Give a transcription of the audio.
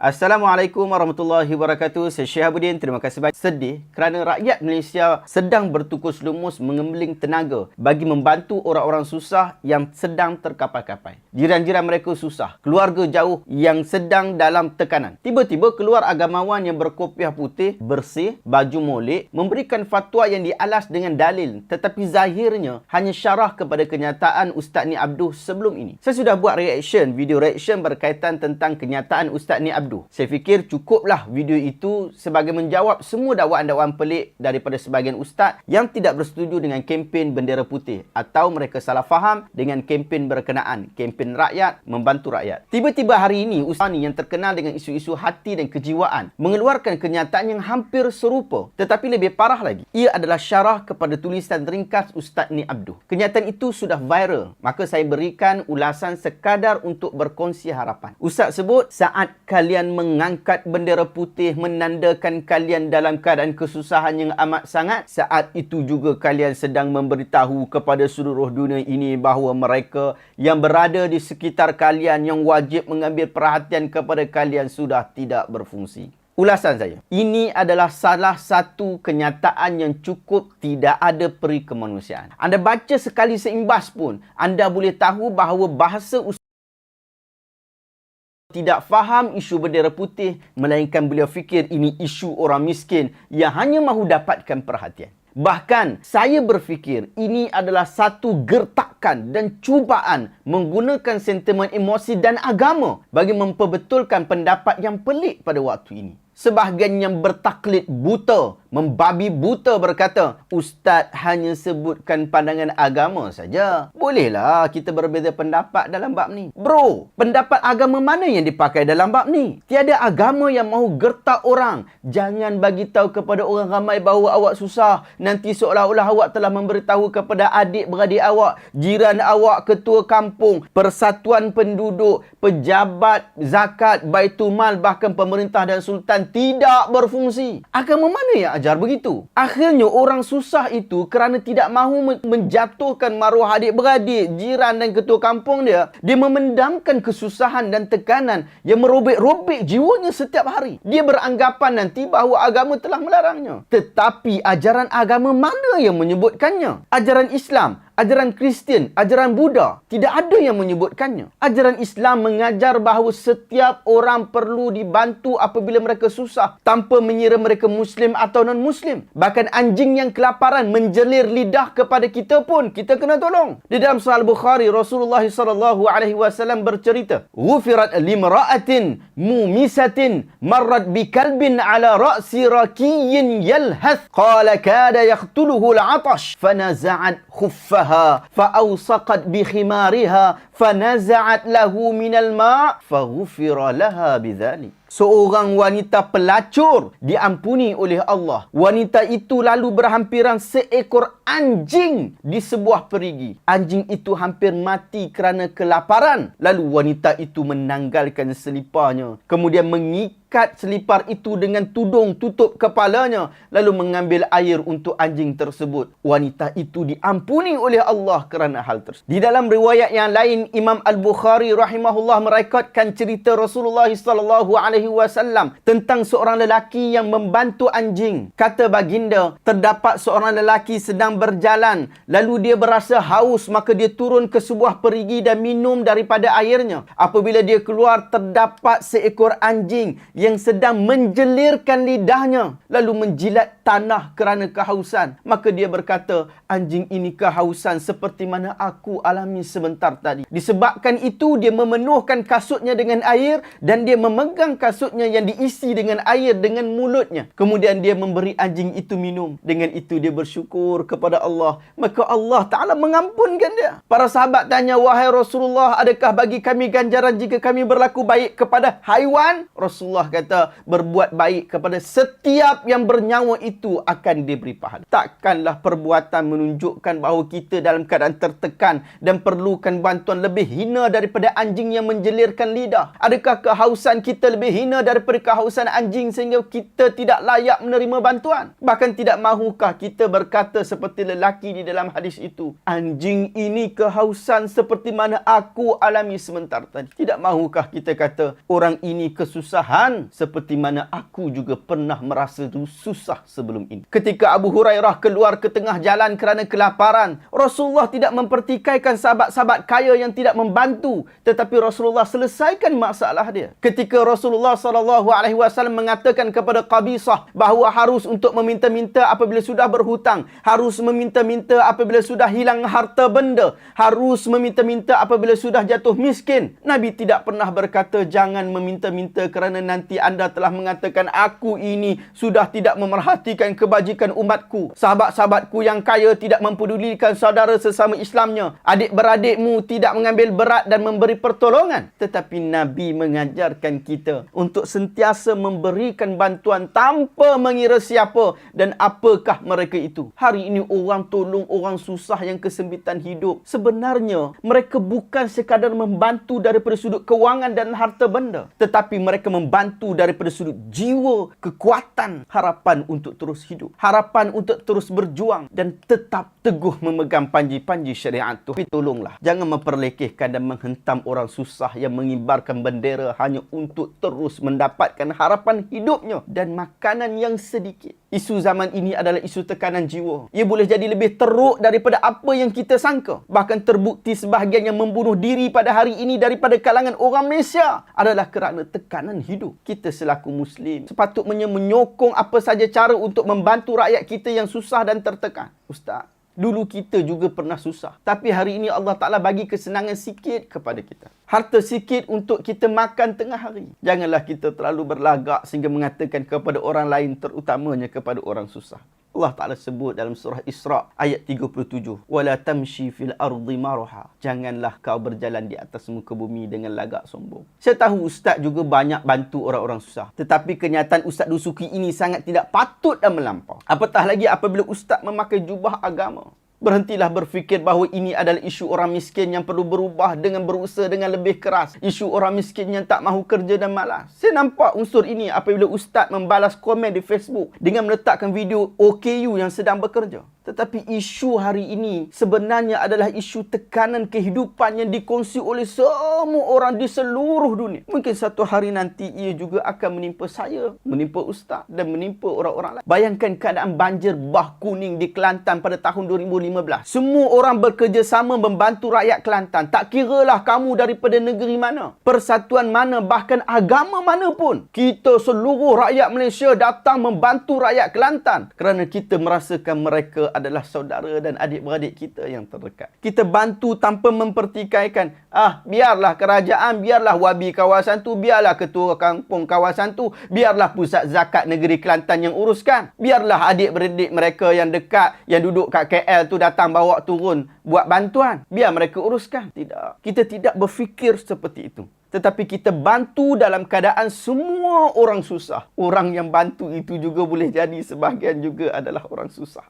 Assalamualaikum warahmatullahi wabarakatuh. Saya Syihabuddin. Terima kasih banyak. Sedih kerana rakyat Malaysia sedang bertukus lumus mengembeling tenaga bagi membantu orang-orang susah yang sedang terkapai-kapai. Jiran-jiran mereka susah. Keluarga jauh yang sedang dalam tekanan. Tiba-tiba keluar agamawan yang berkopiah putih, bersih, baju molek, memberikan fatwa yang dialas dengan dalil. Tetapi zahirnya hanya syarah kepada kenyataan Ustaz Ni Abduh sebelum ini. Saya sudah buat video reaction berkaitan tentang kenyataan Ustaz Ni Abduh. Saya fikir cukuplah video itu sebagai menjawab semua dakwaan-dakwaan pelik daripada sebahagian ustaz yang tidak bersetuju dengan kempen bendera putih atau mereka salah faham dengan kempen berkenaan, kempen rakyat, membantu rakyat. Tiba-tiba hari ini ustaz ni yang terkenal dengan isu-isu hati dan kejiwaan mengeluarkan kenyataan yang hampir serupa, tetapi lebih parah lagi. Ia adalah syarah kepada tulisan ringkas Ustaz Ni Abduh. Kenyataan itu sudah viral, maka saya berikan ulasan sekadar untuk berkongsi harapan. Ustaz sebut, saat kalian mengangkat bendera putih menandakan kalian dalam keadaan kesusahan yang amat sangat, saat itu juga kalian sedang memberitahu kepada seluruh dunia ini bahawa mereka yang berada di sekitar kalian yang wajib mengambil perhatian kepada kalian sudah tidak berfungsi. Ulasan saya, ini adalah salah satu kenyataan yang cukup tidak ada peri kemanusiaan. Anda baca sekali seimbas pun, anda boleh tahu bahawa bahasa tidak faham isu bendera putih, melainkan beliau fikir ini isu orang miskin yang hanya mahu dapatkan perhatian. Bahkan, saya berfikir ini adalah satu gertakan dan cubaan menggunakan sentimen emosi dan agama bagi memperbetulkan pendapat yang pelik pada waktu ini. Sebahagian yang bertaklid buta, membabi buta berkata, Ustaz hanya sebutkan pandangan agama saja. Bolehlah kita berbeza pendapat dalam bab ni. Bro, pendapat agama mana yang dipakai dalam bab ni? Tiada agama yang mahu gertak orang. Jangan bagi tahu kepada orang ramai bahawa awak susah. Nanti seolah-olah awak telah memberitahu kepada adik-beradik awak, jiran awak, ketua kampung, persatuan penduduk, pejabat zakat, Baitumal, bahkan pemerintah dan sultan tidak berfungsi. Agama mana yang ajar begitu? Akhirnya orang susah itu kerana tidak mahu menjatuhkan maruah adik-beradik, jiran dan ketua kampung dia, dia memendamkan kesusahan dan tekanan yang merobek-robek jiwanya setiap hari. Dia beranggapan nanti bahawa agama telah melarangnya. Tetapi ajaran agama mana yang menyebutkannya? Ajaran Islam, ajaran Kristian, ajaran Buddha, tidak ada yang menyebutkannya. Ajaran Islam mengajar bahawa setiap orang perlu dibantu apabila mereka susah, tanpa mengira mereka Muslim atau non-Muslim. Bahkan anjing yang kelaparan menjelir lidah kepada kita pun, kita kena tolong. Di dalam Sahih Bukhari, Rasulullah SAW bercerita, "Ghufirat limra'atin mumisatin marrat bikalbin ala ra'si rakiyyin yalhath, qala kada yaqtuluhu al-'atash, fanaza'at khuffaha فأوصقت بخمارها فنزعت له من الماء فغفر لها بذلك." Seorang wanita pelacur diampuni oleh Allah. Wanita itu lalu berhampiran seekor anjing di sebuah perigi. Anjing itu hampir mati kerana kelaparan. Lalu wanita itu menanggalkan seliparnya, kemudian mengikat selipar itu dengan tudung tutup kepalanya, lalu mengambil air untuk anjing tersebut. Wanita itu diampuni oleh Allah kerana hal tersebut. Di dalam riwayat yang lain, Imam Al-Bukhari rahimahullah merekodkan cerita Rasulullah SAW tentang seorang lelaki yang membantu anjing. Kata baginda, terdapat seorang lelaki sedang berjalan, lalu dia berasa haus, maka dia turun ke sebuah perigi dan minum daripada airnya. Apabila dia keluar, terdapat seekor anjing yang sedang menjelirkan lidahnya, lalu menjilat tanah kerana kehausan. Maka dia berkata, anjing ini kehausan seperti mana aku alami sebentar tadi. Disebabkan itu, dia memenuhkan kasutnya dengan air dan dia memegang kasutnya yang diisi dengan air dengan mulutnya. Kemudian dia memberi anjing itu minum. Dengan itu dia bersyukur kepada Allah. Maka Allah Ta'ala mengampunkan dia. Para sahabat tanya, wahai Rasulullah, adakah bagi kami ganjaran jika kami berlaku baik kepada haiwan? Rasulullah kata, berbuat baik kepada setiap yang bernyawa itu akan diberi pahala. Takkanlah perbuatan menunjukkan bahawa kita dalam keadaan tertekan dan perlukan bantuan lebih hina daripada anjing yang menjelirkan lidah? Adakah kehausan kita lebih hina daripada kehausan anjing sehingga kita tidak layak menerima bantuan? Bahkan tidak mahukah kita berkata seperti lelaki di dalam hadis itu, anjing ini kehausan seperti mana aku alami sebentar tadi. Tidak mahukah kita kata, orang ini kesusahan seperti mana aku juga pernah merasa susah sebelum ini. Ketika Abu Hurairah keluar ke tengah jalan kerana kelaparan, Rasulullah tidak mempertikaikan sahabat-sahabat kaya yang tidak membantu, tetapi Rasulullah selesaikan masalah dia. Ketika Rasulullah SAW mengatakan kepada Qabisah bahawa harus untuk meminta-minta apabila sudah berhutang, harus meminta-minta apabila sudah hilang harta benda, harus meminta-minta apabila sudah jatuh miskin, Nabi tidak pernah berkata jangan meminta-minta kerana nanti anda telah mengatakan aku ini sudah tidak memerhatikan kebajikan umatku. Sahabat-sahabatku yang kaya tidak mempedulikan saudara sesama Islamnya. Adik-beradikmu tidak mengambil berat dan memberi pertolongan. Tetapi Nabi mengajarkan kita untuk sentiasa memberikan bantuan tanpa mengira siapa dan apakah mereka itu. Hari ini orang tolong orang susah yang kesempitan hidup. Sebenarnya mereka bukan sekadar membantu daripada sudut kewangan dan harta benda, tetapi mereka membantu daripada sudut jiwa, kekuatan, harapan untuk terus hidup, harapan untuk terus berjuang dan tetap teguh memegang panji-panji syariat tu. Tapi tolonglah, jangan memperlekehkan dan menghentam orang susah yang mengibarkan bendera hanya untuk terus mendapatkan harapan hidupnya dan makanan yang sedikit. Isu zaman ini adalah isu tekanan jiwa. Ia boleh jadi lebih teruk daripada apa yang kita sangka. Bahkan terbukti sebahagian yang membunuh diri pada hari ini daripada kalangan orang Malaysia adalah kerana tekanan hidup. Kita selaku Muslim sepatutnya menyokong apa saja cara untuk membantu rakyat kita yang susah dan tertekan. Ustaz, dulu kita juga pernah susah. Tapi hari ini Allah Ta'ala bagi kesenangan sikit kepada kita. Harta sikit untuk kita makan tengah hari. Janganlah kita terlalu berlagak sehingga mengatakan kepada orang lain, terutamanya kepada orang susah. Allah Ta'ala sebut dalam surah Isra ayat 37. وَلَا تَمْشِي فِي الْأَرْضِ مَرَحًا. Janganlah kau berjalan di atas muka bumi dengan lagak sombong. Saya tahu Ustaz juga banyak bantu orang-orang susah. Tetapi kenyataan Ustaz Dusuki ini sangat tidak patut dan melampau. Apatah lagi apabila Ustaz memakai jubah agama. Berhentilah berfikir bahawa ini adalah isu orang miskin yang perlu berubah dengan berusaha dengan lebih keras. Isu orang miskin yang tak mahu kerja dan malas. Saya nampak unsur ini apabila Ustaz membalas komen di Facebook dengan meletakkan video OKU yang sedang bekerja. Tetapi isu hari ini sebenarnya adalah isu tekanan kehidupan yang dikongsi oleh semua orang di seluruh dunia. Mungkin satu hari nanti ia juga akan menimpa saya, menimpa Ustaz dan menimpa orang-orang lain. Bayangkan keadaan banjir Bah Kuning di Kelantan pada tahun 2015. Semua orang bekerjasama membantu rakyat Kelantan. Tak kiralah kamu daripada negeri mana, persatuan mana, bahkan agama mana pun. Kita seluruh rakyat Malaysia datang membantu rakyat Kelantan kerana kita merasakan mereka adalah saudara dan adik-beradik kita yang terdekat. Kita bantu tanpa mempertikaikan, biarlah kerajaan, biarlah wabi kawasan tu, biarlah ketua kampung kawasan tu, biarlah pusat zakat negeri Kelantan yang uruskan, biarlah adik-beradik mereka yang dekat, yang duduk kat KL tu datang bawa turun buat bantuan, biar mereka uruskan. Tidak. Kita tidak berfikir seperti itu. Tetapi kita bantu dalam keadaan semua orang susah. Orang yang bantu itu juga boleh jadi sebahagian juga adalah orang susah.